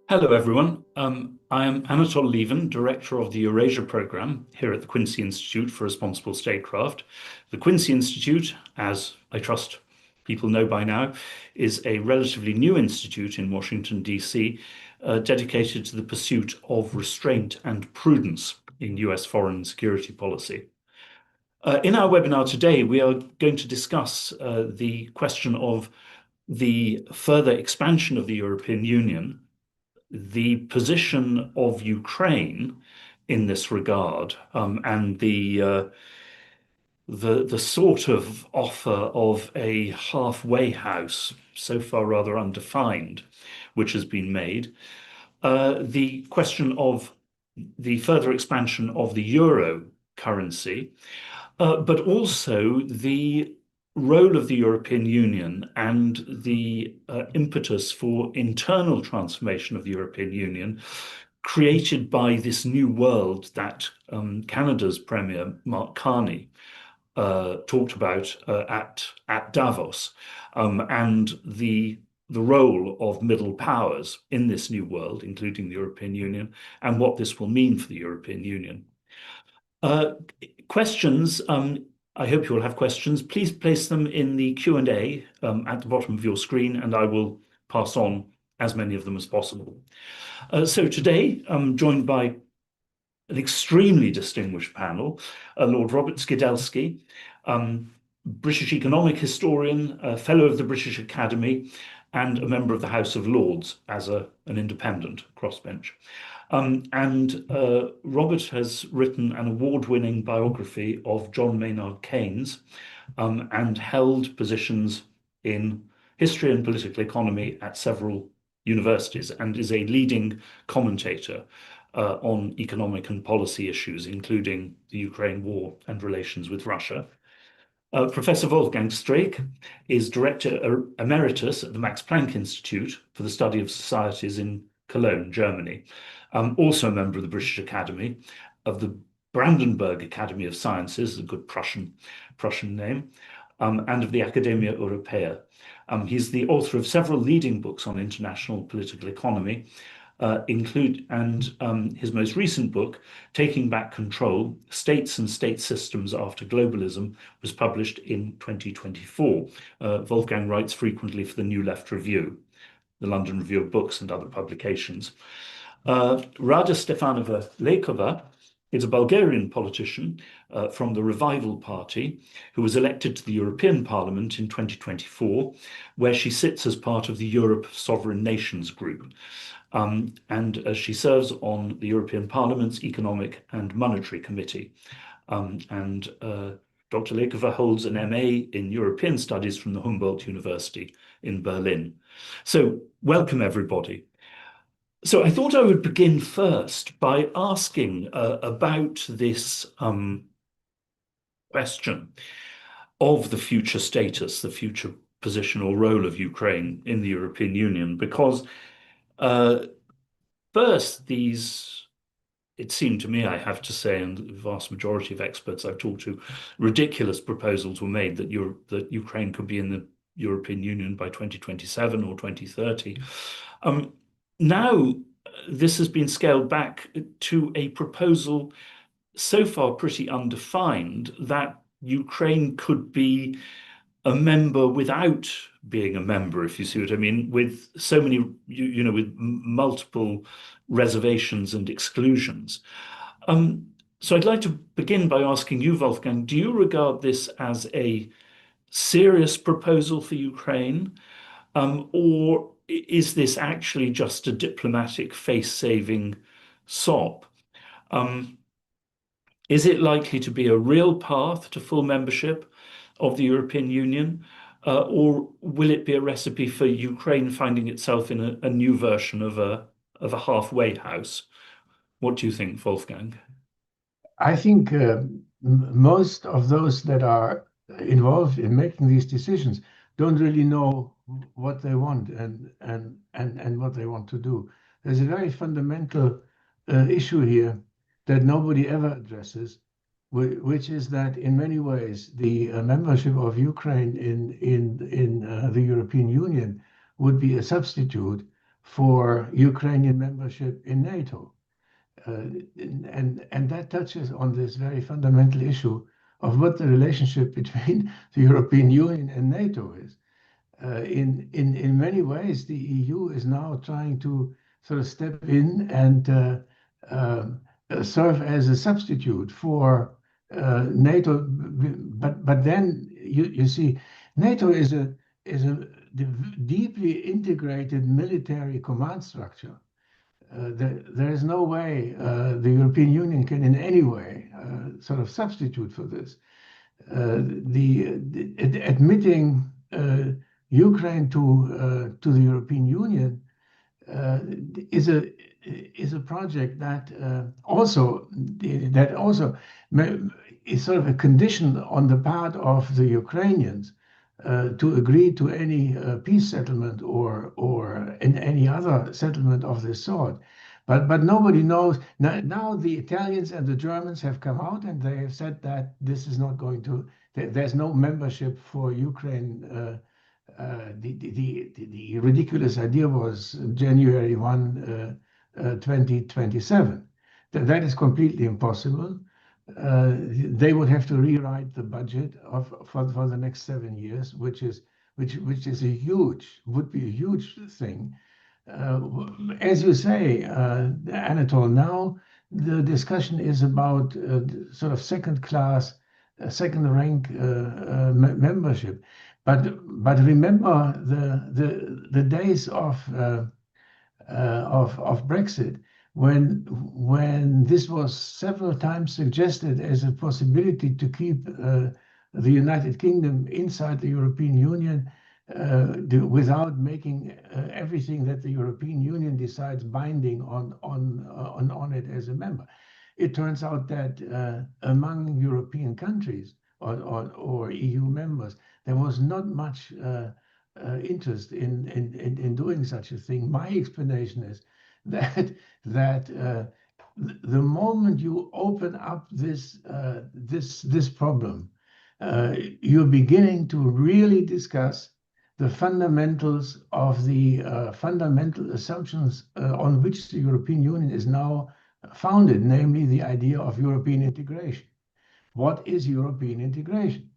Hello, everyone. I am Anatol Lieven, Director of the Eurasia Programme here at the Quincy Institute for Responsible Statecraft. The Quincy Institute, as I trust people know by now, is a relatively new institute in Washington, D.C., dedicated to the pursuit of restraint and prudence in US foreign and security policy. In our webinar today, we are going to discuss the question of the further expansion of the European Union, the position of Ukraine in this regard, and the sort of offer of a halfway house, so far rather undefined, which has been made. The question of the further expansion of the euro currency, but also the role of the European Union and the impetus for internal transformation of the European Union created by this new world that Canada's Premier, Mark Carney, talked about at Davos, and the role of middle powers in this new world, including the European Union, and what this will mean for the European Union. Questions, I hope you will have questions. Please place them in the Q&A at the bottom of your screen, and I will pass on as many of them as possible. So today, I'm joined by an extremely distinguished panel, Lord Robert Skidelsky, British economic historian, a fellow of the British Academy, and a member of the House of Lords as an independent crossbench. Robert has written an award-winning biography of John Maynard Keynes, and held positions in history and political economy at several universities, and is a leading commentator on economic and policy issues, including the Ukraine war and relations with Russia. Professor Wolfgang Streeck is Director Emeritus at the Max Planck Institute for the Study of Societies in Cologne, Germany. Also a member of the British Academy, of the Brandenburg Academy of Sciences, a good Prussian name, and of the Academia Europaea. He's the author of several leading books on international political economy, his most recent book, Taking Back Control, States and State Systems After Globalism, was published in 2024. Wolfgang writes frequently for the New Left Review, the London Review of Books, and other publications. Rada Laykova is a Bulgarian politician from the Revival Party who was elected to the European Parliament in 2024, where she sits as part of the Europe of Sovereign Nations group. She serves on the European Parliament's Economic and Monetary Committee. Dr. Laykova holds an MA in European Studies from the Humboldt University in Berlin. So welcome, everybody. So I thought I would begin first by asking about this question of the future status, the future position or role of Ukraine in the European Union, because first, it seemed to me, I have to say, and the vast majority of experts I've talked to, ridiculous proposals were made that Ukraine could be in the European Union by 2027 or 2030. Now, this has been scaled back to a proposal so far pretty undefined that Ukraine could be a member without being a member, if you see what I mean, with so many, with multiple reservations and exclusions. So I'd like to begin by asking you, Wolfgang, do you regard this as a serious proposal for Ukraine, or is this actually just a diplomatic face-saving sop? Is it likely to be a real path to full membership of the European Union, or will it be a recipe for Ukraine finding itself in a new version of a halfway house? What do you think, Wolfgang? I think most of those that are involved in making these decisions don't really know what they want and what they want to do. There's a very fundamental issue here that nobody ever addresses, which is that in many ways the membership of Ukraine in the European Union would be a substitute for Ukrainian membership in NATO. And that touches on this very fundamental issue of what the relationship between the European Union and NATO is. In many ways, the EU is now trying to sort of step in and serve as a substitute for NATO. But then you see, NATO is a deeply integrated military command structure. There is no way the European Union can in any way sort of substitute for this. Admitting Ukraine to the European Union is a project that also is sort of a condition on the part of the Ukrainians to agree to any peace settlement or in any other settlement of this sort. But nobody knows. Now the Italians and the Germans have come out and they have said that this is not going to, there's no membership for Ukraine. The ridiculous idea was January 1, 2027. That is completely impossible. They would have to rewrite the budget for the next 7 years, which is would be a huge thing. As you say, Anatol, now the discussion is about sort of second-class, second-rank membership. But remember the days of Brexit, when this was several times suggested as a possibility to keep the United Kingdom inside the European Union without making everything that the European Union decides binding on it as a member. It turns out that among European countries or EU members, there was not much interest in doing such a thing. My explanation is that the moment you open up this problem, you're beginning to really discuss the fundamentals of the fundamental assumptions on which the European Union is now founded, namely the idea of European integration. What is European integration?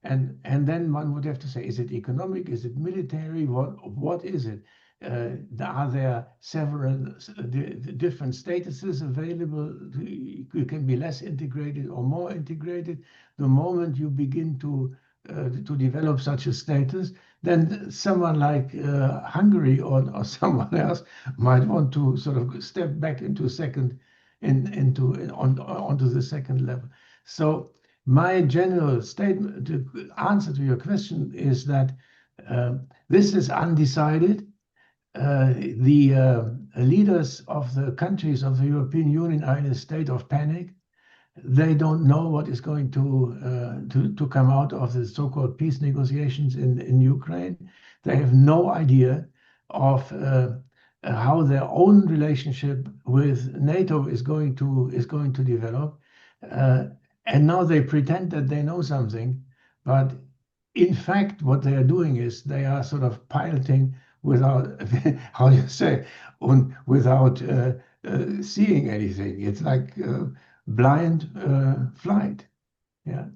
And then one would have to say, is it economic? Is it military? What is it? Are there several different statuses available? You can be less integrated or more integrated. The moment you begin to develop such a status, then someone like Hungary or someone else might want to sort of step back into onto the second level. So my general statement, the answer to your question is that this is undecided. The leaders of the countries of the European Union are in a state of panic. They don't know what is going to come out of the so-called peace negotiations in Ukraine. They have no idea of how their own relationship with NATO is going to develop. And now they pretend that they know something, but in fact, what they are doing is they are sort of piloting without, how do you say, without seeing anything. It's like blind flight. Yeah.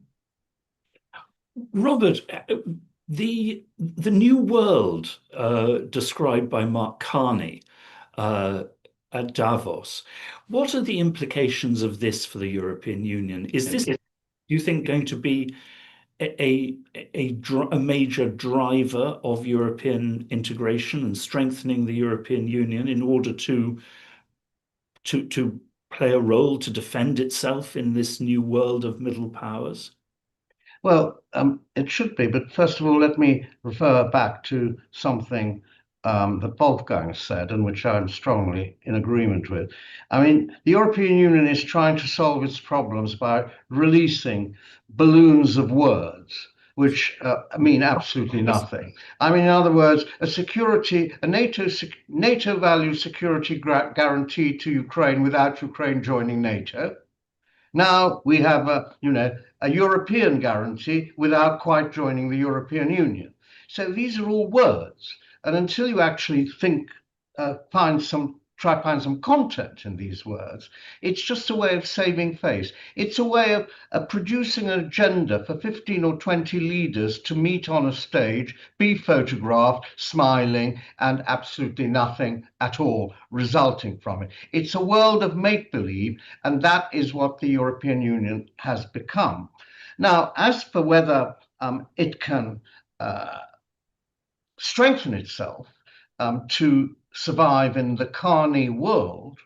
Robert, the new world described by Mark Carney at Davos, what are the implications of this for the European Union? Is this, do you think, going to be a major driver of European integration and strengthening the European Union in order to play a role to defend itself in this new world of middle powers? Well, it should be, but first of all, let me refer back to something that Wolfgang said, and which I'm strongly in agreement with. I mean, the European Union is trying to solve its problems by releasing balloons of words, which mean absolutely nothing. I mean, in other words, a NATO value security guarantee to Ukraine without Ukraine joining NATO. Now we have a European guarantee without quite joining the European Union. So these are all words. And until you actually think try to find some content in these words. It's just a way of saving face. It's a way of producing an agenda for 15 or 20 leaders to meet on a stage, be photographed, smiling, and absolutely nothing at all resulting from it. It's a world of make-believe, and that is what the European Union has become. Now, as for whether it can strengthen itself to survive in the carny world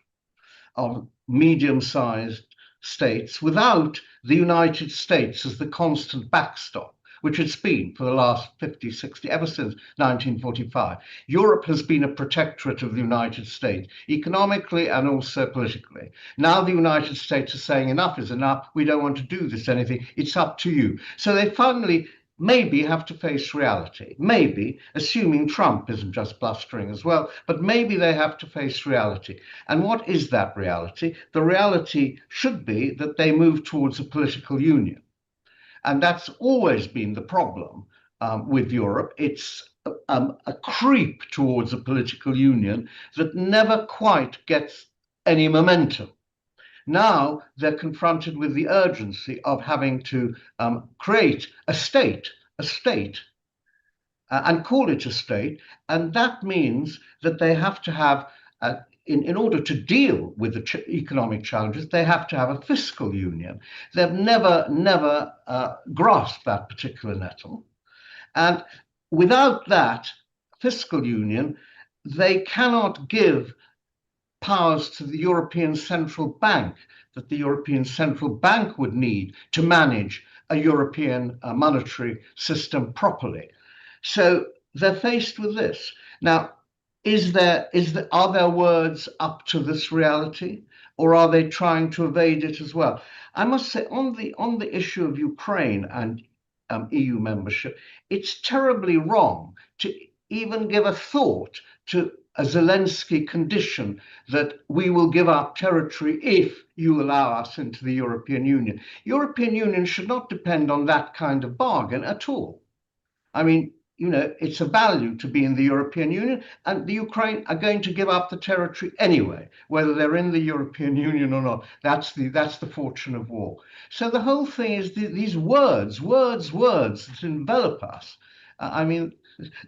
of medium-sized states without the United States as the constant backstop, which it's been for the last 50, 60, ever since 1945. Europe has been a protectorate of the United States, economically and also politically. Now the United States are saying enough is enough, we don't want to do this anything, it's up to you. So they finally maybe have to face reality, maybe, assuming Trump isn't just blustering as well, but maybe they have to face reality. And what is that reality? The reality should be that they move towards a political union. And that's always been the problem with Europe. It's a creep towards a political union that never quite gets any momentum. Now they're confronted with the urgency of having to create a state, and call it a state. And that means that they have to have, in order to deal with the economic challenges, they have to have a fiscal union. They've never grasped that particular nettle. And without that fiscal union, they cannot give powers to the European Central Bank that the European Central Bank would need to manage a European monetary system properly. So they're faced with this. Now, are their words up to this reality, or are they trying to evade it as well? I must say, on the issue of Ukraine and EU membership, it's terribly wrong to even give a thought to a Zelensky condition that we will give up territory if you allow us into the European Union. European Union should not depend on that kind of bargain at all. I mean, you know, it's a value to be in the European Union, and the Ukraine are going to give up the territory anyway, whether they're in the European Union or not. That's the fortune of war. So the whole thing is these words that envelop us. I mean,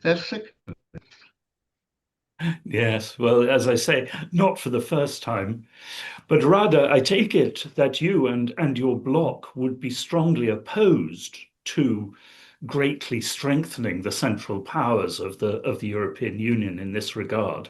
they're sick. Yes, well, as I say, not for the first time. But Rada, I take it that you and your bloc would be strongly opposed to greatly strengthening the central powers of the European Union in this regard.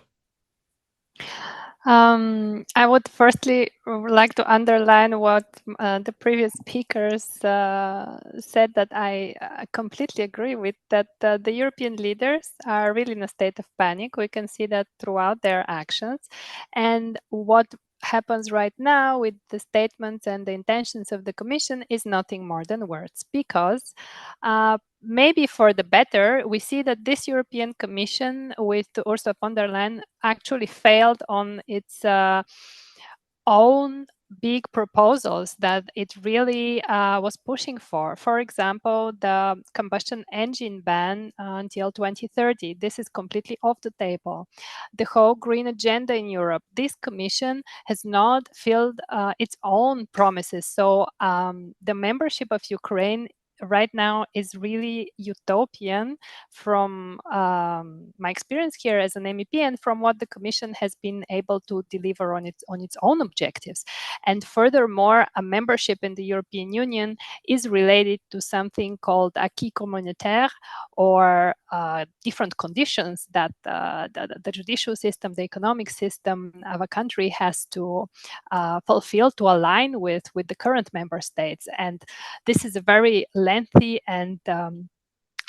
I would firstly like to underline what the previous speakers said, that I completely agree with, that the European leaders are really in a state of panic. We can see that throughout their actions. And what happens right now with the statements and the intentions of the Commission is nothing more than words, because maybe for the better, we see that this European Commission with Ursula von der Leyen actually failed on its own big proposals that it really was pushing for. For example, the combustion engine ban until 2030. This is completely off the table. The whole green agenda in Europe. This Commission has not filled its own promises. So the membership of Ukraine right now is really utopian from my experience here as an MEP and from what the Commission has been able to deliver on its own objectives. And furthermore, a membership in the European Union is related to something called acquis communautaire, or different conditions that the judicial system, the economic system of a country has to fulfill to align with the current member states. And this is a very lengthy and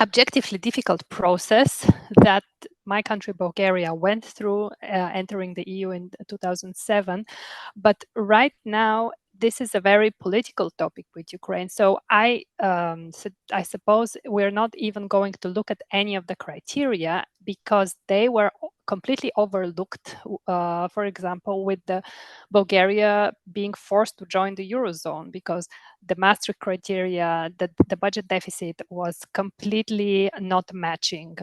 objectively difficult process that my country, Bulgaria, went through entering the EU in 2007. But right now, this is a very political topic with Ukraine. So I suppose we're not even going to look at any of the criteria because they were completely overlooked. For example, with the Bulgaria being forced to join the Eurozone because the Maastricht criteria, the budget deficit was completely not matching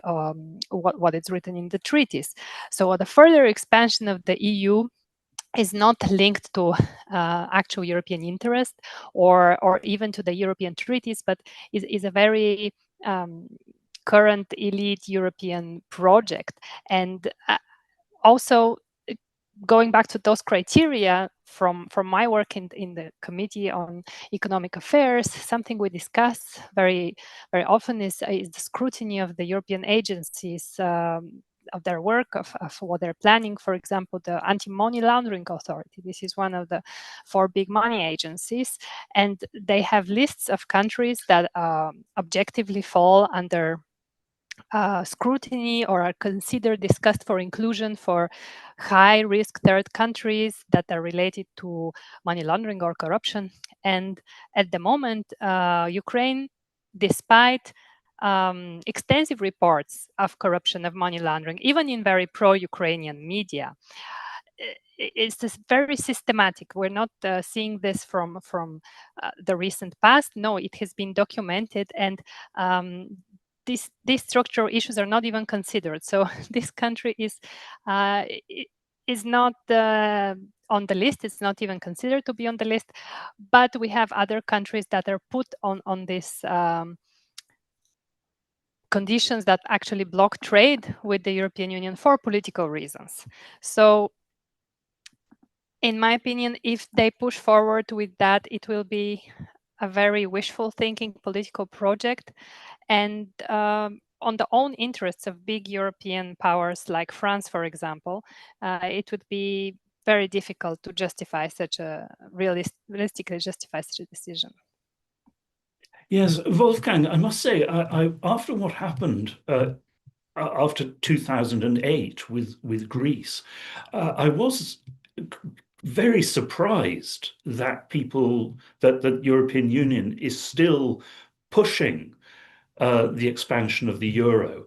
what is written in the treaties. So the further expansion of the EU is not linked to actual European interest or even to the European treaties, but is a very current elite European project. And also going back to those criteria from my work in the Committee on Economic Affairs, something we discuss very often is the scrutiny of the European agencies, of their work, of what they're planning. For example, the Anti-Money Laundering Authority. This is one of the 4 big money agencies, and they have lists of countries that objectively fall under scrutiny or are considered discussed for inclusion for high-risk third countries that are related to money laundering or corruption. And at the moment, Ukraine, despite extensive reports of corruption, of money laundering, even in very pro-Ukrainian media, it's this very systematic. We're not seeing this from the recent past. No, it has been documented, and these structural issues are not even considered. So this country is not on the list. It's not even considered to be on the list. But we have other countries that are put on this conditions that actually block trade with the European Union for political reasons. So in my opinion, if they push forward with that, it will be a very wishful thinking political project. And on the own interests of big European powers like France, for example, it would be very difficult to justify such a realistically justify such a decision. Yes, Wolfgang, I must say, I after what happened after 2008 with Greece, I was very surprised that the European Union is still pushing the expansion of the euro.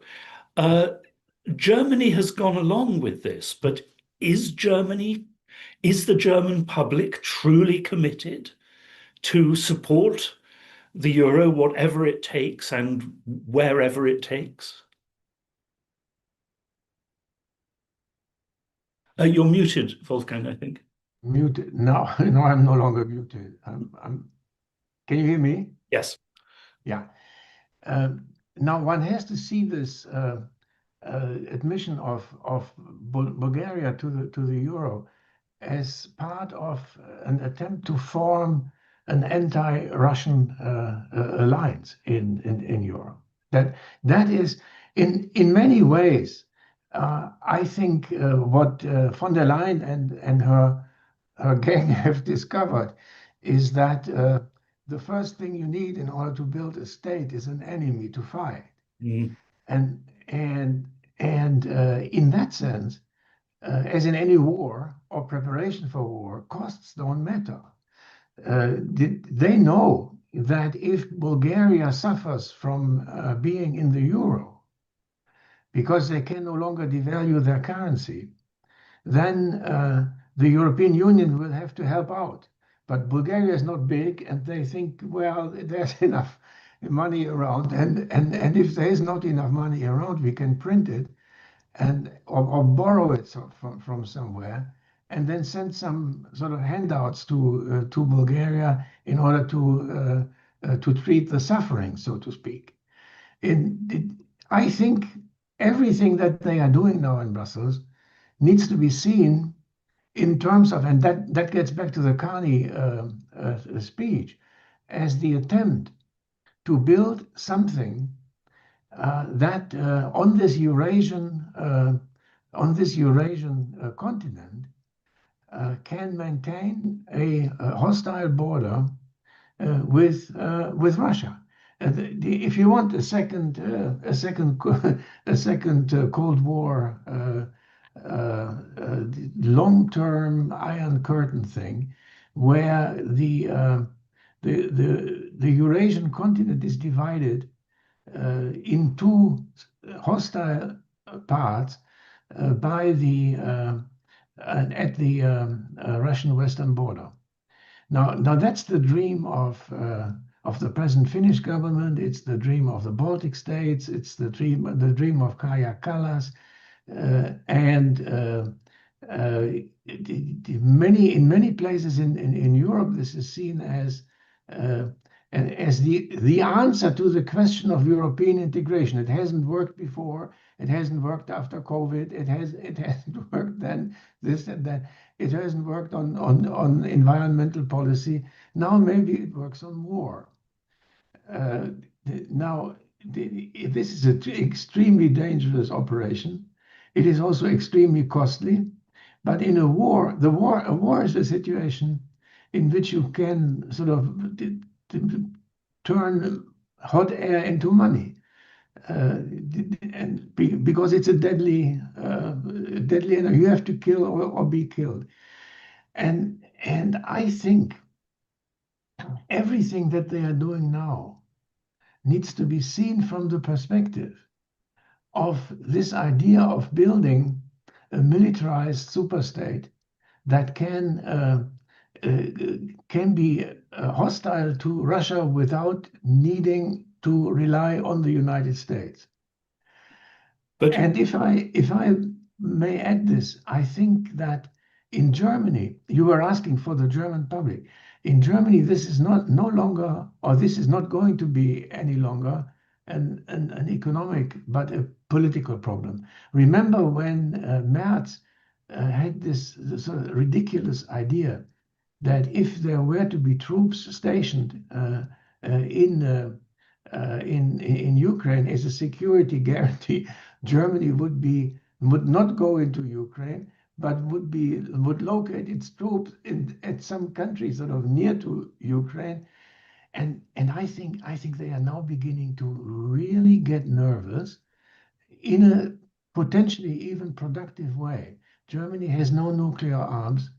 Germany has gone along with this, but is the German public truly committed to support the euro, whatever it takes and wherever it takes? You're muted, Wolfgang, I think. Muted. No, no, I'm no longer muted. Can you hear me? Yes. Yeah. Now one has to see this admission of Bulgaria to the euro as part of an attempt to form an anti-Russian alliance in Europe. That is in many ways, I think what von der Leyen and her gang have discovered is that the first thing you need in order to build a state is an enemy to fight. Mm. And in that sense, as in any war or preparation for war, costs don't matter. They know that if Bulgaria suffers from being in the euro because they can no longer devalue their currency, then the European Union will have to help out. But Bulgaria is not big, and they think, well, there's enough money around, and if there is not enough money around, we can print it or borrow it from somewhere, and then send some sort of handouts to Bulgaria in order to treat the suffering, so to speak. I think everything that they are doing now in Brussels needs to be seen in terms of, and that gets back to the Carney speech, as the attempt to build something that on this Eurasian continent can maintain a hostile border with Russia. If you want a second Cold War long-term Iron Curtain thing, where the Eurasian continent is divided in two hostile parts by the at the Russian western border. Now that's the dream of the present Finnish government. It's the dream of the Baltic states. It's the dream of Kaja Kallas, and in many places in Europe, this is seen as the answer to the question of European integration. It hasn't worked before. It hasn't worked after COVID. It hasn't worked then, this and that. It hasn't worked on environmental policy. Now maybe it works on war. This is an extremely dangerous operation. It is also extremely costly. But in a war is a situation in which you can sort of turn hot air into money, and because it's a deadly enemy. You have to kill or be killed, and I think everything that they are doing now needs to be seen from the perspective of this idea of building a militarized superstate that can be hostile to Russia without needing to rely on the United States. And if I may add this, I think that in Germany, you were asking for the German public. In Germany, this is not going to be any longer an economic, but a political problem. Remember when Merz had this sort of ridiculous idea that if there were to be troops stationed in Ukraine as a security guarantee, Germany would not go into Ukraine, but would locate its troops at some country sort of near to Ukraine. And I think they are now beginning to really get nervous in a potentially even productive way. Germany has no nuclear arms.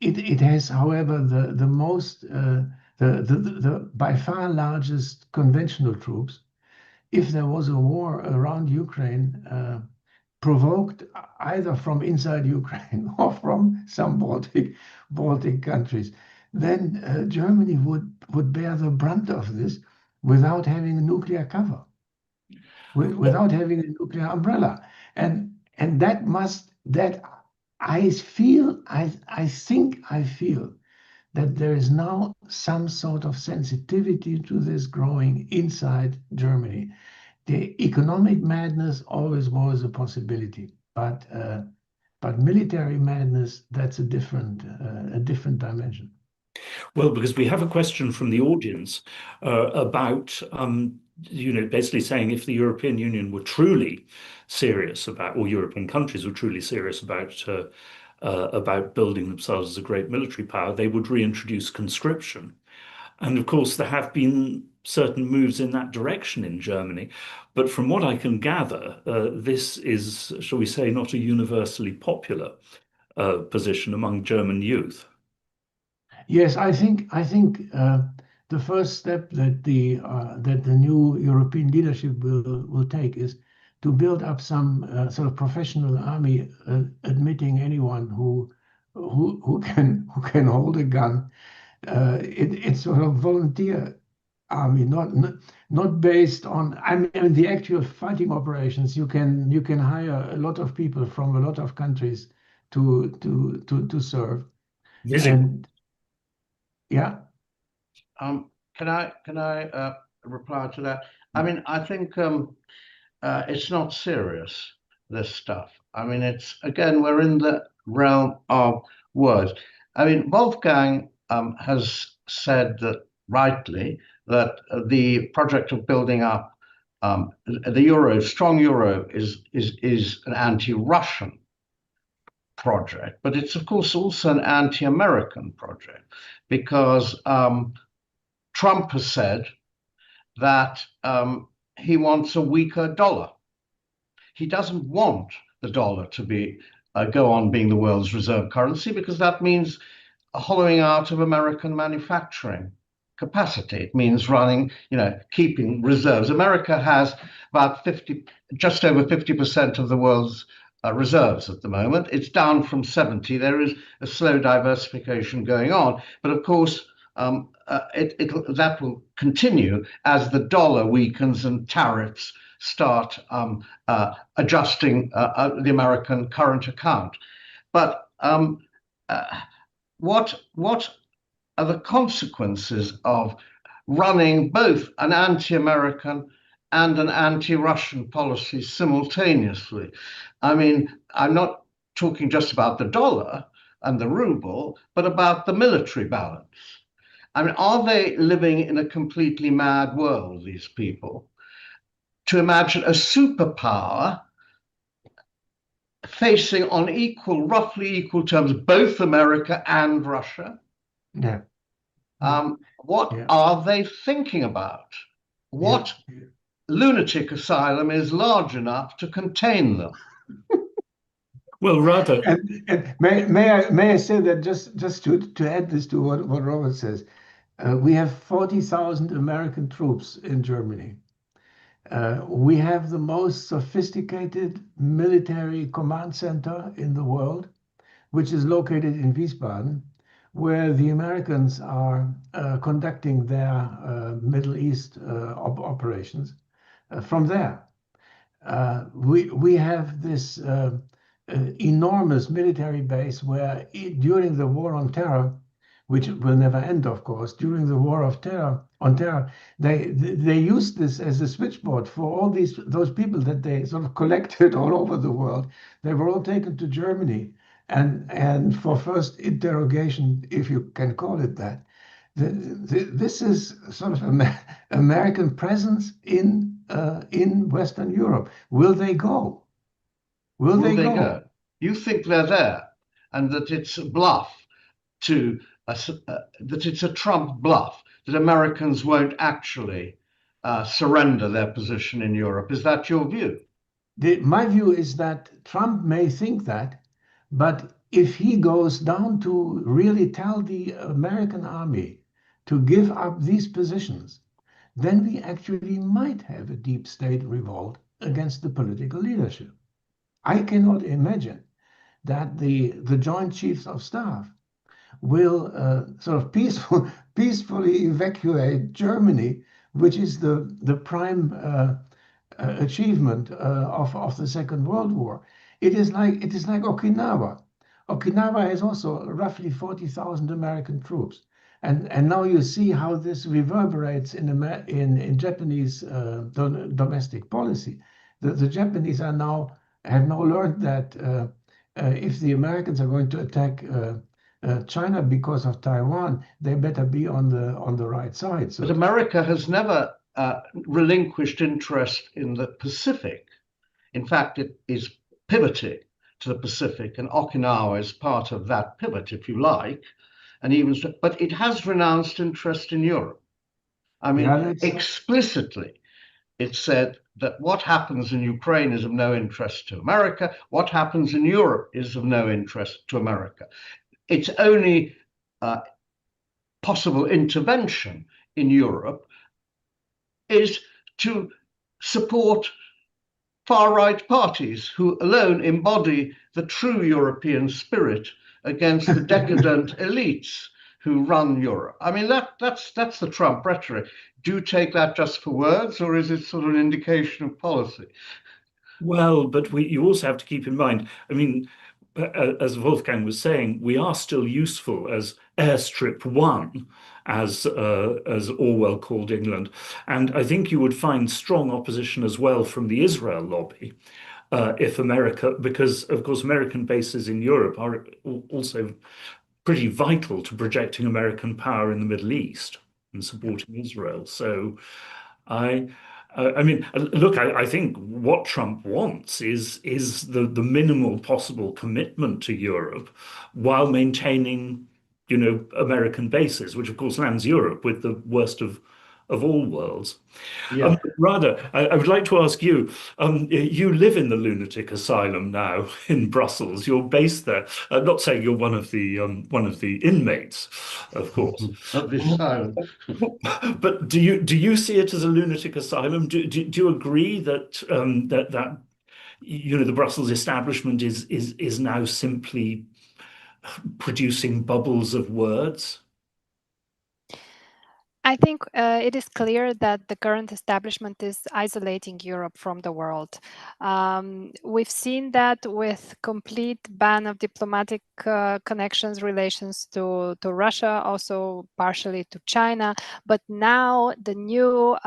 It has, however, the by far largest conventional troops. If there was a war around Ukraine, provoked either from inside Ukraine or from some Baltic countries, then Germany would bear the brunt of this without having a nuclear cover, without having a nuclear umbrella, and I feel that there is now some sort of sensitivity to this growing inside Germany. The economic madness always was a possibility, but military madness, that's a different dimension. Well, because we have a question from the audience about, basically saying if the European Union were truly serious about, or European countries were truly serious about building themselves as a great military power, they would reintroduce conscription. And of course, there have been certain moves in that direction in Germany. But from what I can gather, this is, shall we say, not a universally popular position among German youth. Yes, I think the first step that the new European leadership will take is to build up some sort of professional army, admitting anyone who can hold a gun. It's sort of volunteer army, not based on. I mean, the actual fighting operations. You can hire a lot of people from a lot of countries to serve. And yeah. Can I reply to that? I mean, I think it's not serious, this stuff. I mean, it's, again, we're in the realm of words. I mean, Wolfgang has said that rightly that the project of building up the strong euro is an anti-Russian project, but it's of course also an anti-American project, because Trump has said that he wants a weaker dollar. He doesn't want the dollar to be go on being the world's reserve currency, because that means a hollowing out of American manufacturing capacity. It means running, keeping reserves. America has about just over 50% of the world's reserves at the moment. It's down from 70. There is a slow diversification going on, but of course, that will continue as the dollar weakens and tariffs start adjusting the American current account. But what are the consequences of running both an anti-American and an anti-Russian policy simultaneously? I mean, I'm not talking just about the dollar and the ruble, but about the military balance. I mean, are they living in a completely mad world, these people, to imagine a superpower facing on roughly equal terms, both America and Russia? Yeah. What are they thinking about? What lunatic asylum is large enough to contain them? Well, rather. And may I say that just to add this to what Robert says, we have 40,000 American troops in Germany. We have the most sophisticated military command center in the world, which is located in Wiesbaden, where the Americans are conducting their Middle East operations from there. We have this enormous military base where during the war on terror, which will never end, of course, during the war on terror, they used this as a switchboard for all those people that they sort of collected all over the world. They were all taken to Germany and for first interrogation, if you can call it that. This is sort of American presence in Western Europe. Will they go? Will they go? You think they're there, and that it's a bluff that it's a Trump bluff, that Americans won't actually surrender their position in Europe. Is that your view? My view is that Trump may think that, but if he goes down to really tell the American army to give up these positions, then we actually might have a deep state revolt against the political leadership. I cannot imagine that the Joint Chiefs of Staff will sort of peacefully evacuate Germany, which is the prime achievement of the Second World War. It is like Okinawa. Okinawa has also roughly 40,000 American troops. And now you see how this reverberates in Japanese domestic policy. The Japanese have now learned that if the Americans are going to attack China because of Taiwan, they better be on the right side. But America has never relinquished interest in the Pacific. In fact, it is pivoting to the Pacific, and Okinawa is part of that pivot, if you like. But it has renounced interest in Europe. I mean, explicitly, it said that what happens in Ukraine is of no interest to America. What happens in Europe is of no interest to America. Its only possible intervention in Europe is to support far-right parties who alone embody the true European spirit against the decadent elites who run Europe. I mean, that's the Trump rhetoric. Do you take that just for words, or is it sort of an indication of policy? Well, but you also have to keep in mind, I mean, as Wolfgang was saying, we are still useful as airstrip one, as Orwell called England. And I think you would find strong opposition as well from the Israel lobby. If America, because of course American bases in Europe are also pretty vital to projecting American power in the Middle East and supporting Israel. So I mean, look, I think what Trump wants is the minimal possible commitment to Europe while maintaining, American bases, which of course lands Europe with the worst of of all worlds. Yeah. Rada, I would like to ask you, you live in the lunatic asylum now in Brussels. You're based there. I'm not saying you're one of the inmates, of course. Of this asylum. But do you see it as a lunatic asylum? Do you agree that that the Brussels establishment is now simply producing bubbles of words? I think it is clear that the current establishment is isolating Europe from the world. We've seen that with complete ban of diplomatic connections, relations to Russia, also partially to China. But now the new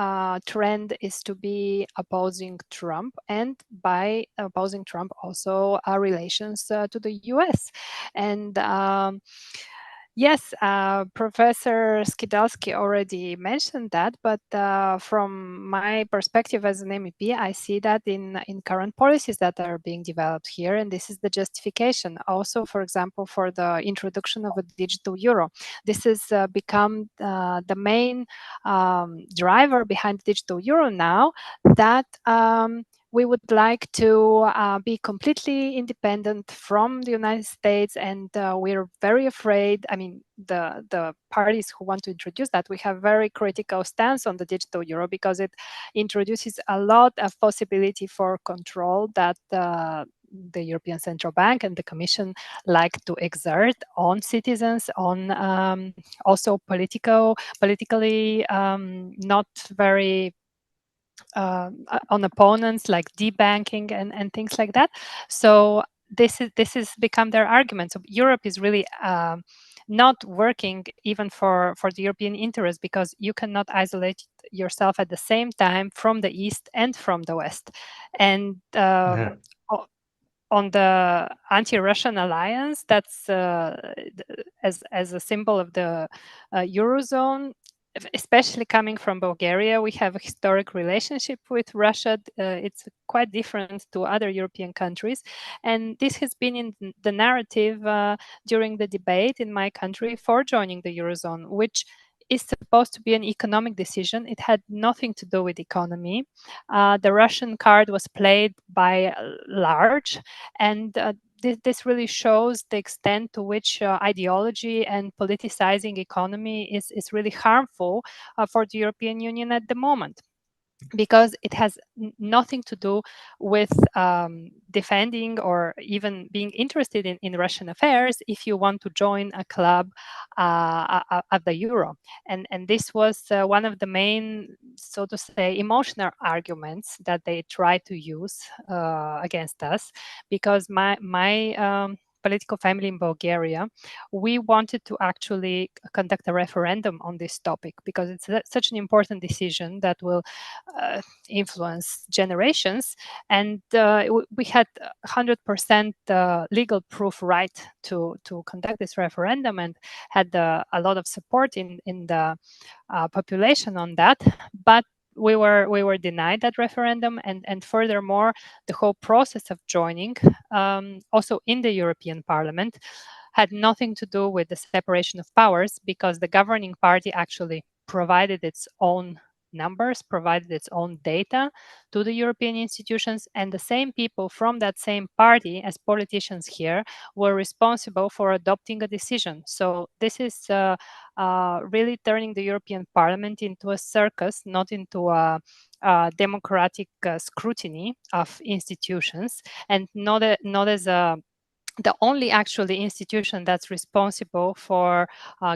trend is to be opposing Trump, and by opposing Trump, also relations to the US. And yes, Professor Skidelsky already mentioned that, but from my perspective as an MEP, I see that in current policies that are being developed here, and this is the justification. Also, for example, for the introduction of a digital euro, this has become the main driver behind the digital euro now, that we would like to be completely independent from the United States, and we're very afraid. I mean, the parties who want to introduce that, we have very critical stance on the digital euro because it introduces a lot of possibility for control that the European Central Bank and the Commission like to exert on citizens, on also politically not very on opponents, like debanking and things like that. So this is become their argument. So Europe is really not working even for the European interest, because you cannot isolate yourself at the same time from the East and from the West. And on the anti-Russian alliance, that's as a symbol of the Eurozone, especially coming from Bulgaria, we have a historic relationship with Russia. It's quite different to other European countries. And this has been in the narrative during the debate in my country for joining the Eurozone, which is supposed to be an economic decision. It had nothing to do with economy. The Russian card was played by large, and this really shows the extent to which ideology and politicizing economy is really harmful for the European Union at the moment, because it has nothing to do with defending or even being interested in Russian affairs if you want to join a club of the euro. And this was one of the main, so to say, emotional arguments that they tried to use against us, because my political family in Bulgaria, we wanted to actually conduct a referendum on this topic, because it's such an important decision that will influence generations. And we had 100% legal proof right to conduct this referendum, and had a lot of support in the population on that. But we were denied that referendum, and furthermore, the whole process of joining, also in the European Parliament, had nothing to do with the separation of powers, because the governing party actually provided its own numbers, provided its own data to the European institutions, and the same people from that same party as politicians here were responsible for adopting a decision. So this is really turning the European Parliament into a circus, not into a democratic scrutiny of institutions, and not as the only actually institution that's responsible for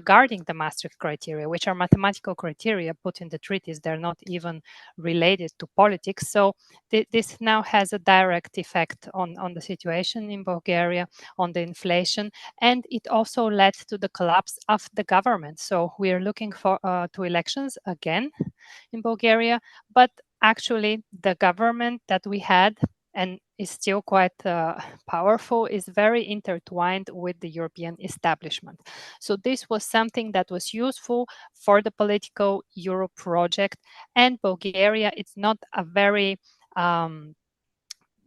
guarding the Maastricht criteria, which are mathematical criteria put in the treaties. They're not even related to politics. So this now has a direct effect on the situation in Bulgaria, on the inflation, and it also led to the collapse of the government. So we are looking for to elections again in Bulgaria, but actually the government that we had and is still quite powerful, is very intertwined with the European establishment. So this was something that was useful for the political Euro project. And Bulgaria, it's not a very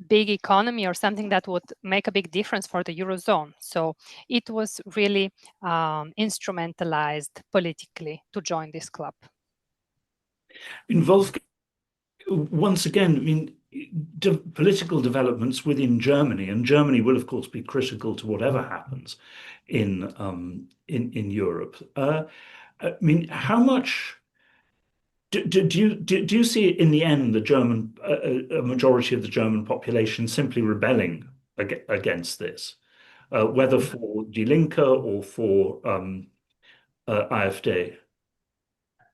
big economy or something that would make a big difference for the Eurozone. So it was really instrumentalized politically to join this club. In Wolfgang, once again, I mean, political developments within Germany, and Germany will, of course, be critical to whatever happens in Europe. I mean, how much do you see in the end the German a majority of the German population simply rebelling against this, whether for Die Linke or for AfD?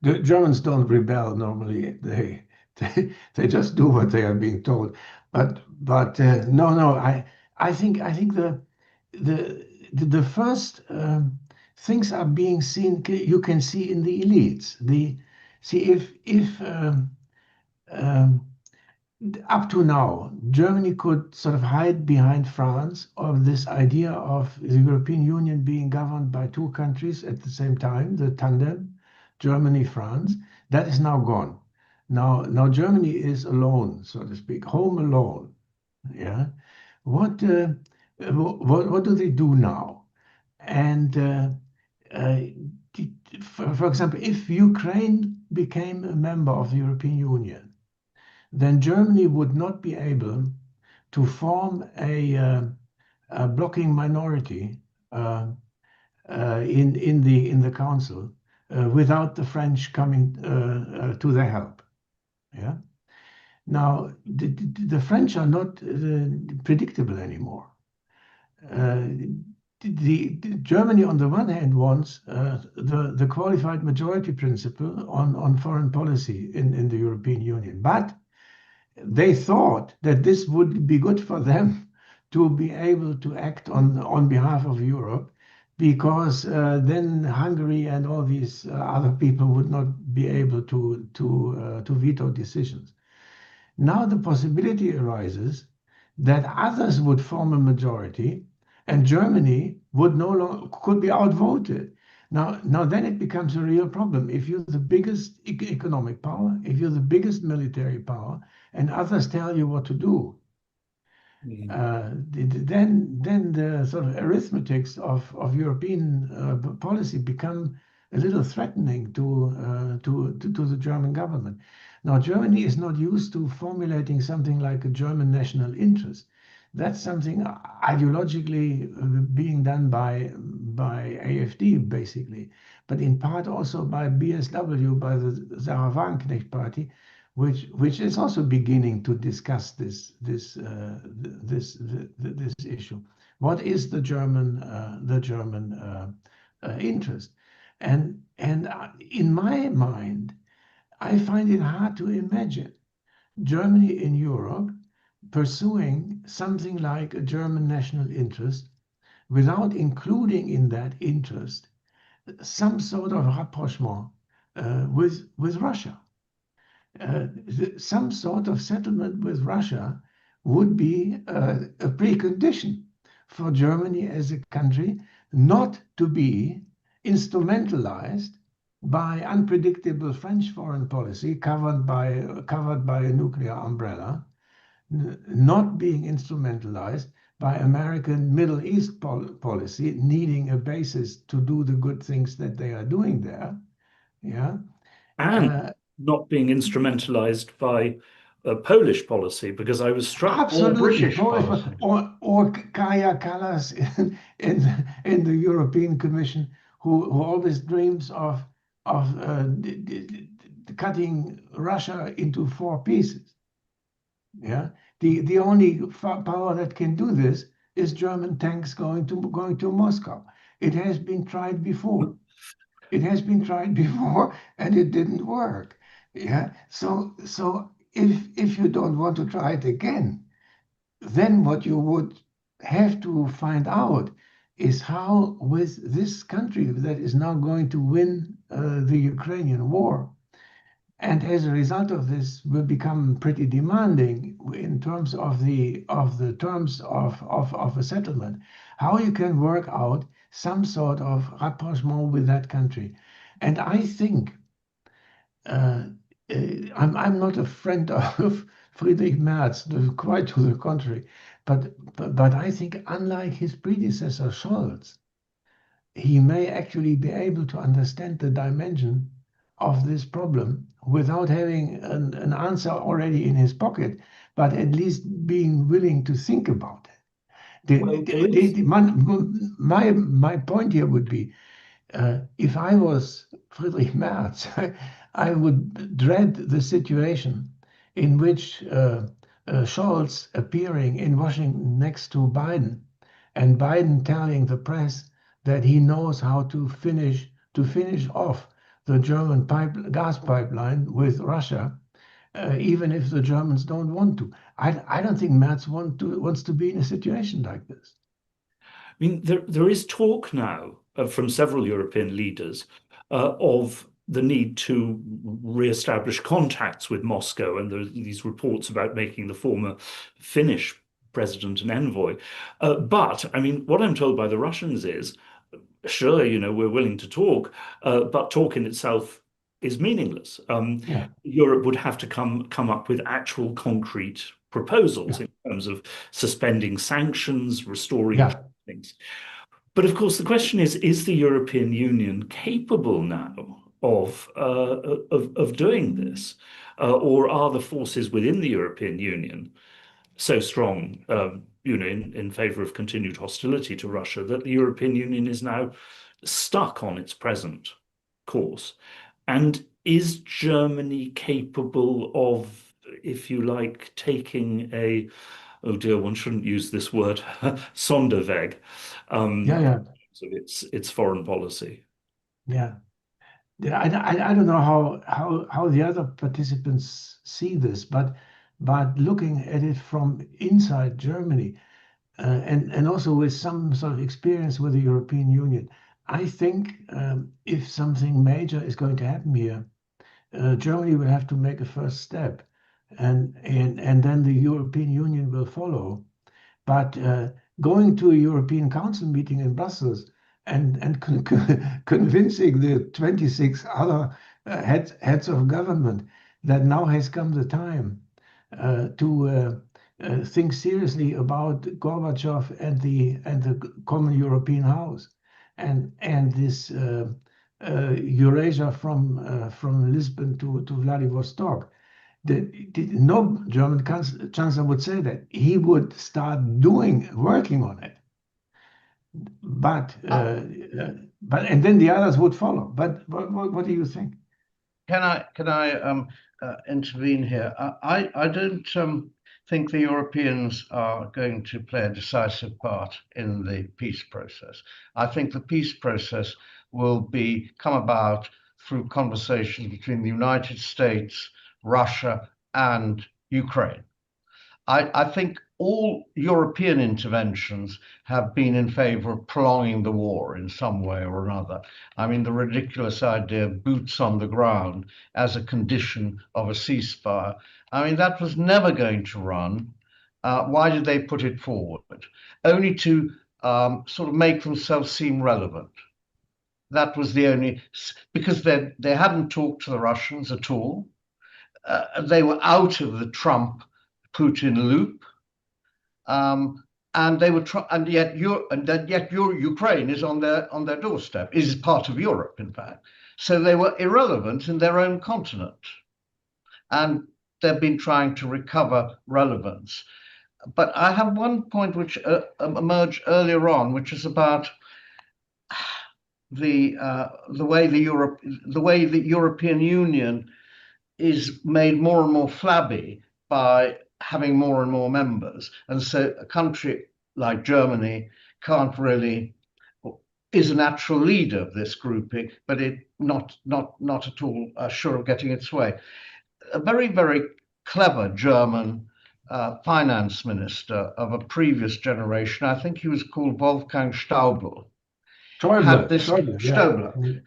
The Germans don't rebel normally. They just do what they are being told. No. I think the first things are being seen. You can see in the elites. If um, up to now, Germany could sort of hide behind France of this idea of the European Union being governed by two countries at the same time, the tandem, Germany, France. That is now gone. Now Germany is alone, so to speak, home alone. Yeah. What do they do now? And uh, for example, if Ukraine became a member of the European Union, then Germany would not be able to form a blocking minority in the council without the French coming to their help. Yeah. Now the French are not predictable anymore. Germany, on the one hand, wants the qualified majority principle on foreign policy in the European Union, but they thought that this would be good for them to be able to act on behalf of Europe, because then Hungary and all these other people would not be able to veto decisions. Now the possibility arises that others would form a majority, and Germany would no longer could be outvoted. Now then it becomes a real problem. If you're the biggest economic power, if you're the biggest military power, and others tell you what to do, then the sort of arithmetics of European policy become a little threatening to the German government. Now, Germany is not used to formulating something like a German national interest. That's something ideologically being done by AfD, basically, but in part also by BSW, by the Sarah Wagenknecht party, which is also beginning to discuss this issue. What is the German interest? And in my mind, I find it hard to imagine Germany in Europe pursuing something like a German national interest without including in that interest some sort of rapprochement with Russia. Some sort of settlement with Russia would be a precondition for Germany as a country not to be instrumentalized by unpredictable French foreign policy covered by a nuclear umbrella, not being instrumentalized by American Middle East policy, needing a basis to do the good things that they are doing there. Yeah. And not being instrumentalized by Polish policy, because I was struck. Absolutely, British Polish policy. or Kaya Kallas in the European Commission, who always dreams of cutting Russia into four pieces. Yeah, the only power that can do this is German tanks going to Moscow. It has been tried before. It has been tried before, and it didn't work. Yeah, so if you don't want to try it again, then what you would have to find out is how, with this country that is now going to win the Ukrainian war, and as a result of this will become pretty demanding in terms of the terms of a settlement, how you can work out some sort of rapprochement with that country. And I think I'm not a friend of Friedrich Merz, quite to the contrary, but I think, unlike his predecessor Scholz, he may actually be able to understand the dimension of this problem without having an answer already in his pocket, but at least being willing to think about it. My point here would be, if I was Friedrich Merz, I would dread the situation in which Scholz appearing in Washington next to Biden, and Biden telling the press that he knows how to finish off the German gas pipeline with Russia, even if the Germans don't want to. I don't think Merz wants to be in a situation like this. I mean, there is talk now from several European leaders of the need to re-establish contacts with Moscow, and there are these reports about making the former Finnish president an envoy. But I mean, what I'm told by the Russians is, sure, we're willing to talk, but talk in itself is meaningless. Europe would have to come up with actual concrete proposals in terms of suspending sanctions, restoring things. But of course, the question is the European Union capable now of doing this? Or are the forces within the European Union so strong, in favor of continued hostility to Russia, that the European Union is now stuck on its present course? And is Germany capable of, if you like, taking a, oh dear, one shouldn't use this word, Sonderweg, of its foreign policy? I don't know how the other participants see this, but looking at it from inside Germany, and also with some sort of experience with the European Union, I think if something major is going to happen here, Germany will have to make a first step, and then the European Union will follow. But going to a European Council meeting in Brussels and convincing the 26 other heads of government that now has come the time to think seriously about Gorbachev and the common European house, and this Eurasia from Lisbon to Vladivostok. No German chancellor would say that. He would start working on it. But and then the others would follow. But what do you think? Can I intervene here? I don't think the Europeans are going to play a decisive part in the peace process. I think the peace process will come about through conversations between the United States, Russia, and Ukraine. I think all European interventions have been in favor of prolonging the war in some way or another. I mean, the ridiculous idea of boots on the ground as a condition of a ceasefire, I mean, that was never going to run. Why did they put it forward? Only to sort of make themselves seem relevant. That was the only, because they hadn't talked to the Russians at all. They were out of the Trump-Putin loop, and they were and yet Ukraine is on their doorstep, is part of Europe, in fact. So they were irrelevant in their own continent, and they've been trying to recover relevance. But I have one point which emerged earlier on, which is about the way the European Union is made more and more flabby by having more and more members, and so a country like Germany is a natural leader of this grouping, but it not at all sure of getting its way. A very, very clever German finance minister of a previous generation, I think he was called Wolfgang Streeck,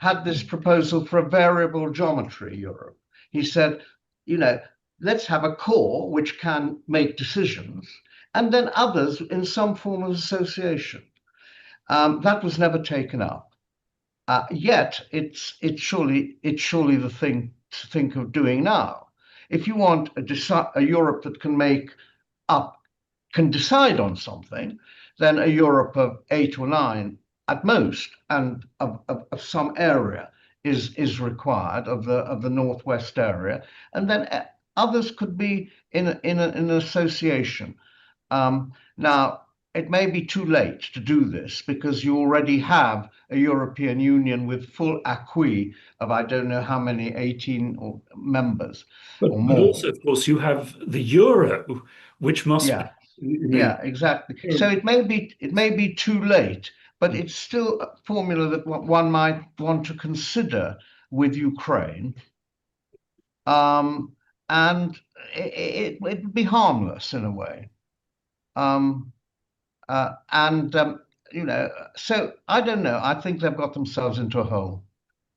had this proposal for a variable geometry Europe. He said, let's have a core which can make decisions, and then others in some form of association. That was never taken up. Yet it's surely the thing to think of doing now. If you want a Europe that can decide on something, then a Europe of 8 or 9 at most, and of some area, is required of the Northwest area, and then others could be in an association. Now, it may be too late to do this because you already have a European Union with full acquis of I don't know how many, 18 members but, or but more. also, of course, you have the euro, which must be, yeah, exactly. So it may be too late, but it's still a formula that one might want to consider with Ukraine. And it would be harmless in a way. You know, so I don't know. I think they've got themselves into a hole.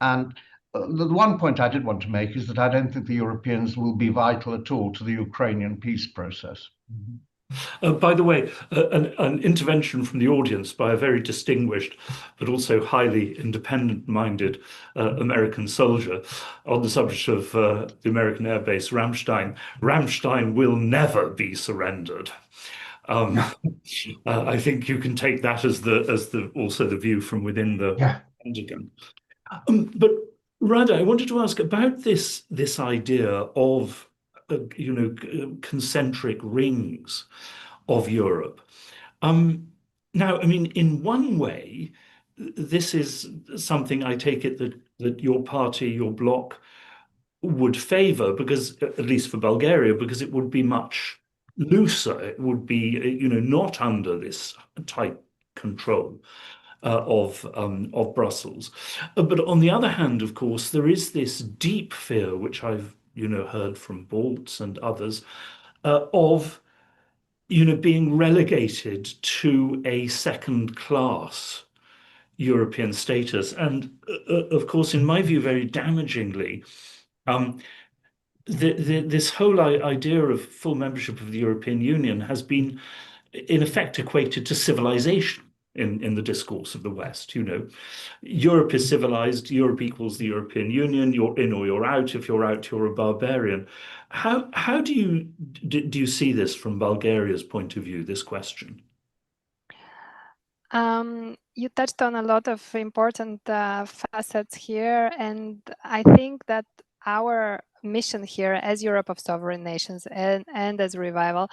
And the one point I did want to make is that I don't think the Europeans will be vital at all to the Ukrainian peace process. By the way, an intervention from the audience by a very distinguished but also highly independent-minded American soldier on the subject of the American air base Ramstein. Ramstein will never be surrendered. I think you can take that as also the view from within the Pentagon. But Rada, I wanted to ask about this idea of concentric rings of Europe. Now, I mean, in one way, this is something I take it that your party, your bloc, would favor, because at least for Bulgaria, because it would be much looser. It would be, not under this tight control of Brussels. But on the other hand, of course, there is this deep fear, which I've heard from Baltz and others, of being relegated to a second-class European status. And of course, in my view, very damagingly, this whole idea of full membership of the European Union has been, in effect, equated to civilization in the discourse of the West. Europe is civilized, Europe equals the European Union, you're in or you're out. If you're out, you're a barbarian. How do you see this from Bulgaria's point of view, this question? You touched on a lot of important facets here, and I think that our mission here as Europe of sovereign nations and as Revival,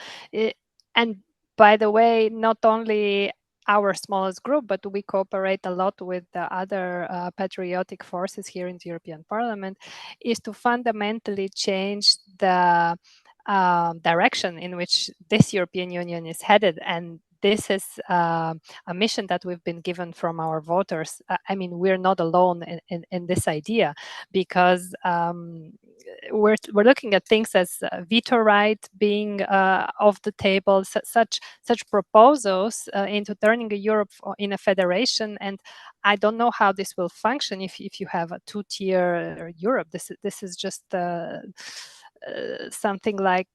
and by the way, not only our smallest group, but we cooperate a lot with the other patriotic forces here in the European Parliament, is to fundamentally change the direction in which this European Union is headed. And this is a mission that we've been given from our voters. I mean, we're not alone in this idea, because we're looking at things as veto right being off the table, such proposals into turning Europe in a federation. And I don't know how this will function if you have a two-tier Europe. This is just something like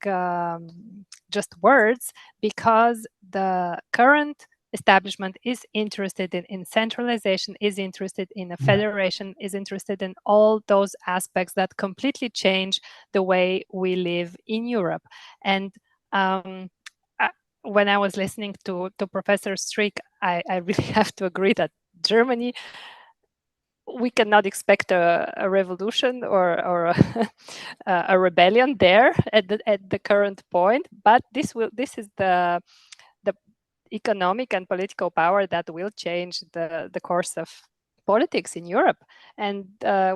just words, because the current establishment is interested in centralization, is interested in a federation, is interested in all those aspects that completely change the way we live in Europe. And when I was listening to Professor Streeck, I really have to agree that Germany, we cannot expect a revolution or a rebellion there at the current point, but this is the economic and political power that will change the course of politics in Europe. And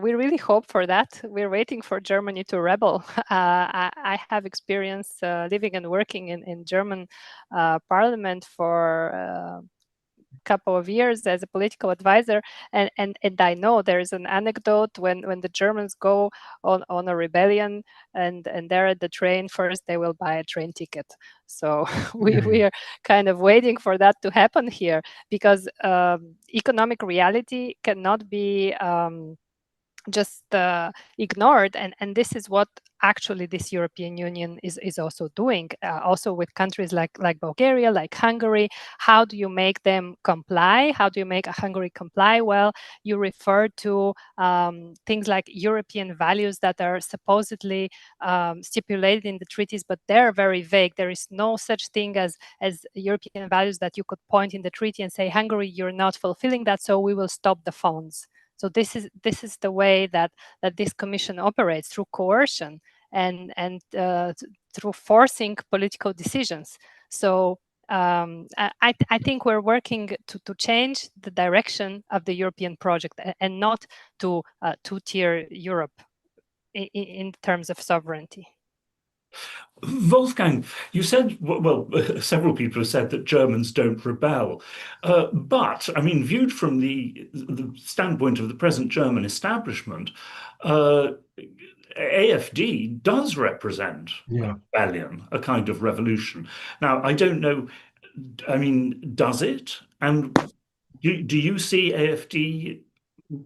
we really hope for that. We're waiting for Germany to rebel. I have experience living and working in German parliament for couple of years as a political advisor, and I know there is an anecdote when the Germans go on a rebellion and they're at the train, first they will buy a train ticket. So we are kind of waiting for that to happen here, because economic reality cannot be just ignored, and this is what actually this European Union is also doing, also with countries like Bulgaria, like Hungary. How do you make them comply? How do you make Hungary comply? Well, you refer to things like European values that are supposedly stipulated in the treaties, but they're very vague. There is no such thing as European values that you could point in the treaty and say, Hungary, you're not fulfilling that, so we will stop the phones. So this is the way that this commission operates, through coercion and through forcing political decisions. So I think we're working to change the direction of the European project, and not to two-tier Europe in terms of sovereignty. Wolfgang, you said, well, several people have said that Germans don't rebel. But, I mean, viewed from the standpoint of the present German establishment, AfD does represent a rebellion, a kind of revolution. Now, I don't know, I mean, does it? And do you see AfD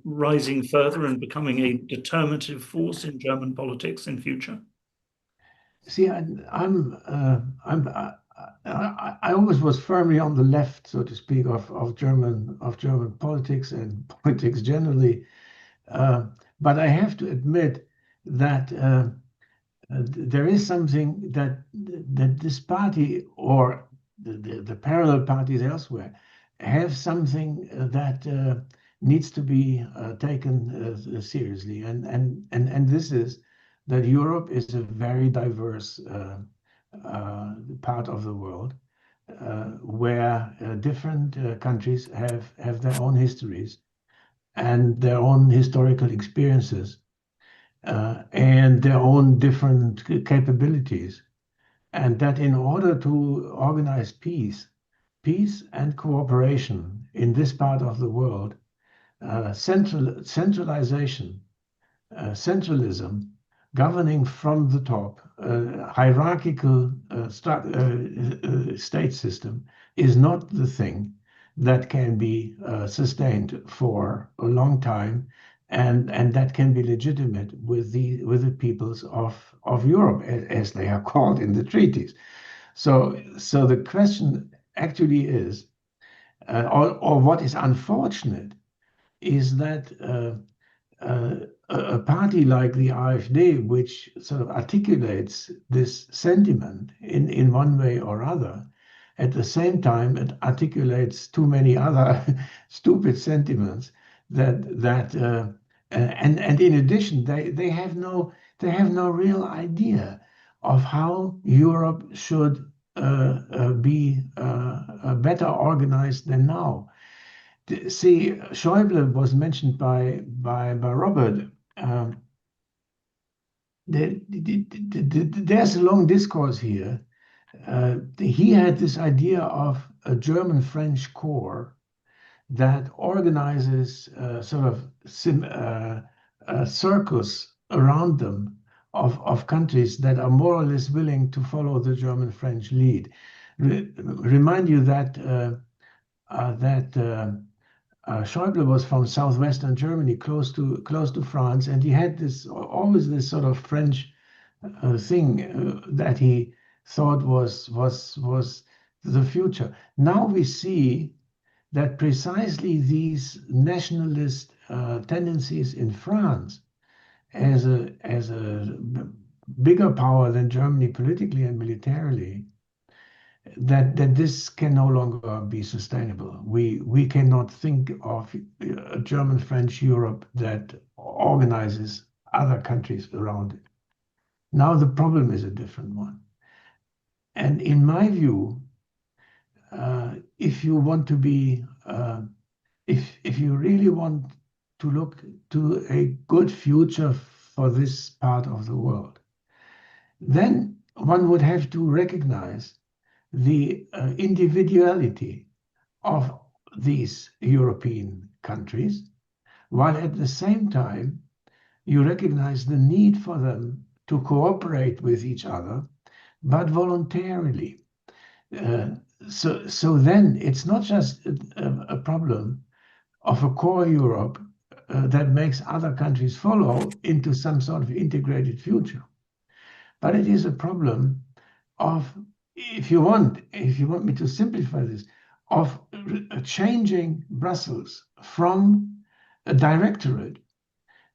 rising further and becoming a determinative force in German politics in future? See, I always was firmly on the left, so to speak, of German politics and politics generally. But I have to admit that there is something that this party, or the parallel parties elsewhere, have something that needs to be taken seriously, and this is that Europe is a very diverse part of the world, where different countries have their own histories and their own historical experiences, and their own different capabilities, and that in order to organize peace and cooperation in this part of the world, centralization, centralism, governing from the top, hierarchical state system is not the thing that can be sustained for a long time, and that can be legitimate with the peoples of Europe, as they are called in the treaties. So the question actually is, or what is unfortunate, is that a party like the AfD, which sort of articulates this sentiment in one way or other, at the same time it articulates too many other stupid sentiments and in addition they have no real idea of how Europe should be better organized than now. See, Schäuble was mentioned by Robert. There's a long discourse here. He had this idea of a German-French core that organizes sort of circles around them of countries that are more or less willing to follow the German-French lead. Remind you that Schäuble was from southwestern Germany, close to France, and he had always this sort of French thing that he thought was the future. Now we see that precisely these nationalist tendencies in France, as a bigger power than Germany politically and militarily, that this can no longer be sustainable. We cannot think of a German-French Europe that organizes other countries around it. Now the problem is a different one. And in my view, if you want to be, if you really want to look to a good future for this part of the world, then one would have to recognize the individuality of these European countries, while at the same time you recognize the need for them to cooperate with each other, but voluntarily. So then it's not just a problem of a core Europe that makes other countries follow into some sort of integrated future, but it is a problem of, if you want me to simplify this, of changing Brussels from a directorate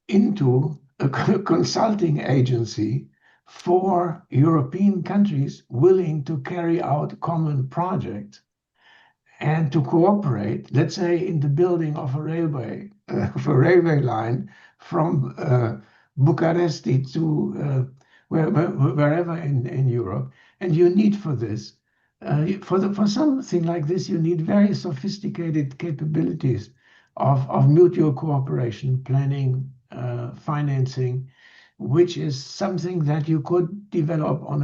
into a consulting agency for European countries willing to carry out common projects and to cooperate, let's say in the building of a railway of a railway line from Bucharest to wherever in Europe. And you need for this, for something like this, you need very sophisticated capabilities of mutual cooperation, planning, financing, which is something that you could develop on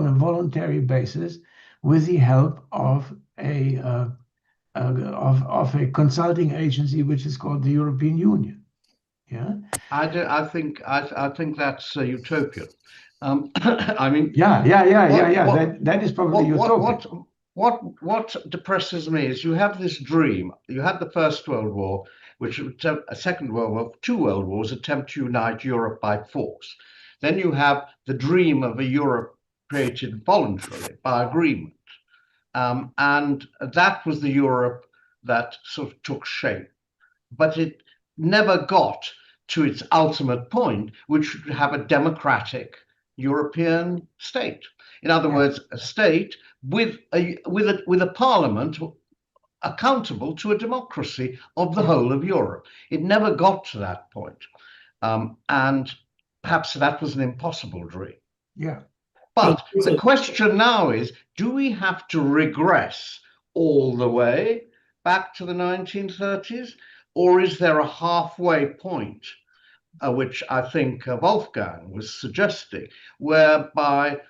a voluntary basis with the help of a consulting agency, which is called the European Union. Yeah. I think that's a utopian. I mean, yeah. That is probably utopian. What depresses me is you have this dream. You had the First World War, which a Second World War, two world wars attempt to unite Europe by force. Then you have the dream of a Europe created voluntarily by agreement. And that was the Europe that sort of took shape. But it never got to its ultimate point, which would have a democratic European state. In other words, a state with a parliament accountable to a democracy of the whole of Europe. It never got to that point. And perhaps that was an impossible dream. Yeah. But the question now is, do we have to regress all the way back to the 1930s? Or is there a halfway point, which I think Wolfgang was suggesting, whereby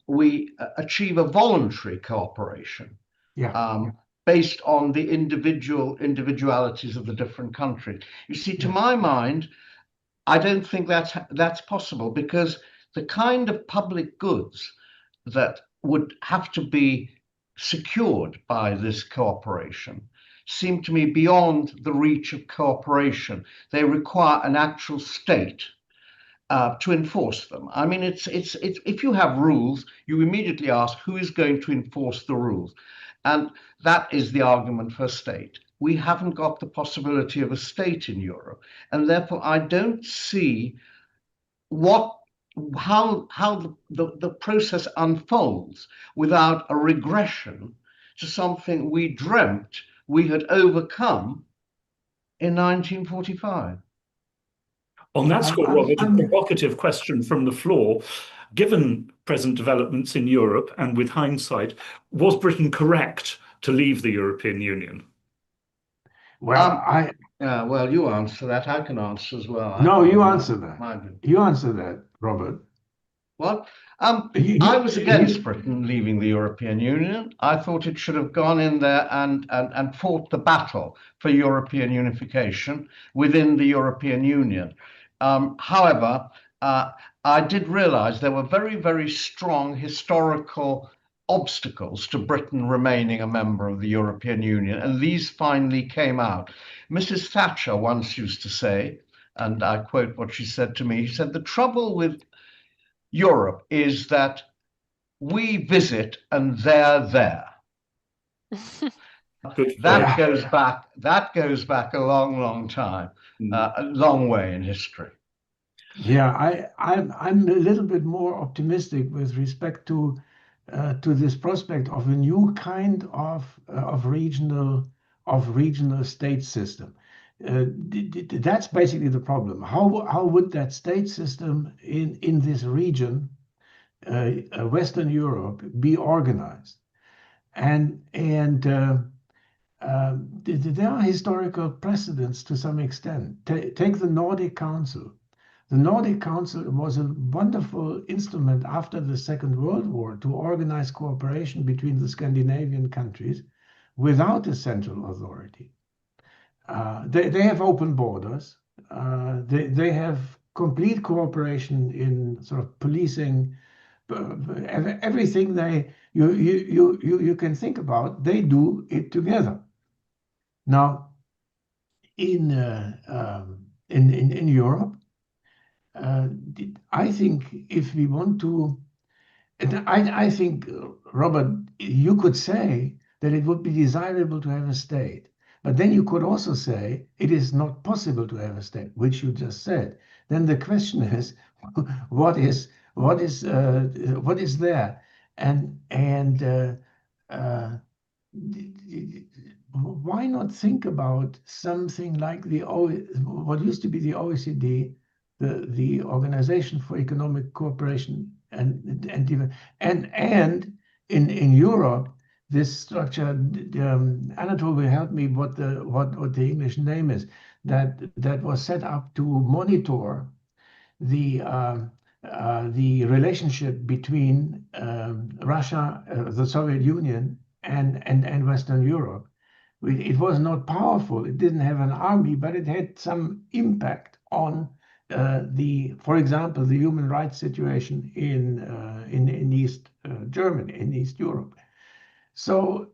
we achieve a voluntary cooperation based on the individualities of the different countries? You see, to my mind, I don't think that's possible, because the kind of public goods that would have to be secured by this cooperation seem to me beyond the reach of cooperation. They require an actual state to enforce them. I mean, it's if you have rules, you immediately ask who is going to enforce the rules, and that is the argument for state. We haven't got the possibility of a state in Europe, and therefore I don't see how the process unfolds without a regression to something we dreamt we had overcome in 1945. On that score, Robert, a provocative question from the floor. Given present developments in Europe and with hindsight, was Britain correct to leave the European Union? Well, well, you answer that. I can answer as well. No, you answer that. You answer that, Robert. What? I was against Britain leaving the European Union. I thought it should have gone in there and fought the battle for European unification within the European Union. However, I did realize there were very, very strong historical obstacles to Britain remaining a member of the European Union, and these finally came out. Mrs. Thatcher once used to say, and I quote what she said to me, she said, "The trouble with Europe is that we visit and they're there." That goes back a long, long time, a long way in history. Yeah, I'm a little bit more optimistic with respect to this prospect of a new kind of regional state system. That's basically the problem. How would that state system in this region, Western Europe, be organized? And there are historical precedents to some extent. Take the Nordic Council. The Nordic Council was a wonderful instrument after the Second World War to organize cooperation between the Scandinavian countries without a central authority. They have open borders. They have complete cooperation in sort of policing everything you can think about. They do it together. Now, in Europe, I think if we want to, I think, Robert, you could say that it would be desirable to have a state, but then you could also say it is not possible to have a state, which you just said. Then the question is, what is there? And why not think about something like what used to be the OECD, the Organization for Economic Cooperation and in Europe, this structure. Anatol will help me what the English name is, that was set up to monitor the relationship between Russia, the Soviet Union, and Western Europe. It was not powerful. It didn't have an army, but it had some impact on for example, the human rights situation in East Germany, in East Europe. So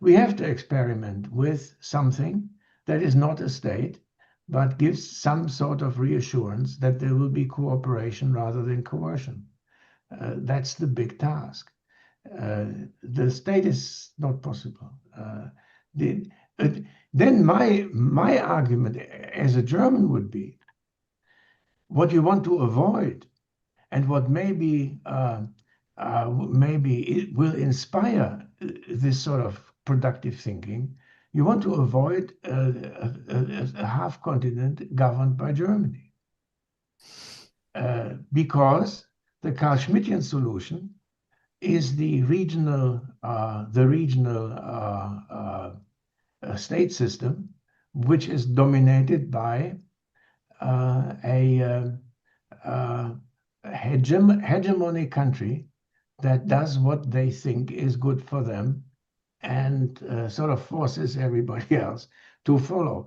we have to experiment with something that is not a state, but gives some sort of reassurance that there will be cooperation rather than coercion. That's the big task. The state is not possible. Then my argument as a German would be, what you want to avoid, and what maybe it will inspire this sort of productive thinking. You want to avoid a half continent governed by Germany, because the Carl Schmittian solution is the regional state system, which is dominated by a hegemonic country that does what they think is good for them, and sort of forces everybody else to follow.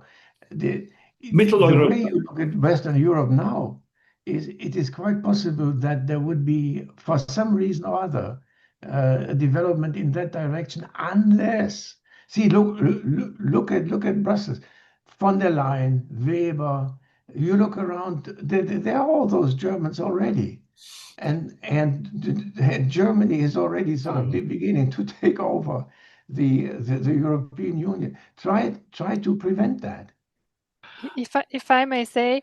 The way you look at Western Europe now, it is quite possible that there would be, for some reason or other, a development in that direction, unless, see, look at Brussels, von der Leyen, Weber. You look around, there are all those Germans already. And Germany is already sort of beginning to take over the European Union. Try to prevent that. If I may say,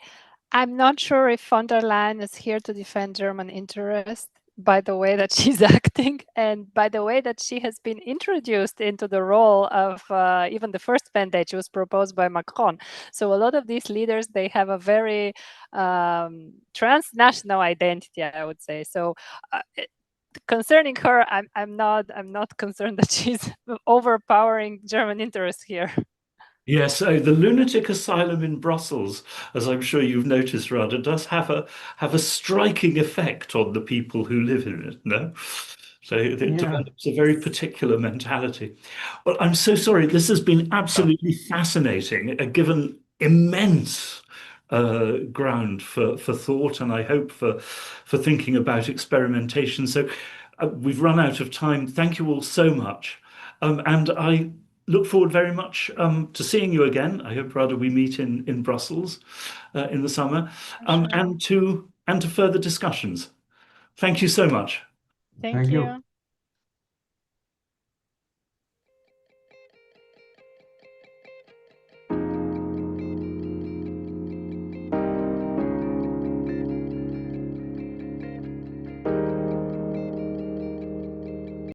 I'm not sure if von der Leyen is here to defend German interests by the way that she's acting and by the way that she has been introduced into the role of even the first mandate was proposed by Macron. So a lot of these leaders, they have a very transnational identity, I would say. So concerning her, I'm not concerned that she's overpowering German interests here. Yes, so the lunatic asylum in Brussels, as I'm sure you've noticed, Rada, does have a striking effect on the people who live in it, no? So it develops a very particular mentality. Well, I'm so sorry. This has been absolutely fascinating, given immense ground for thought, and I hope for thinking about experimentation. So we've run out of time. Thank you all so much. And I look forward very much to seeing you again. I hope, Rada, we meet in Brussels in the summer, and to further discussions. Thank you so much. Thank you.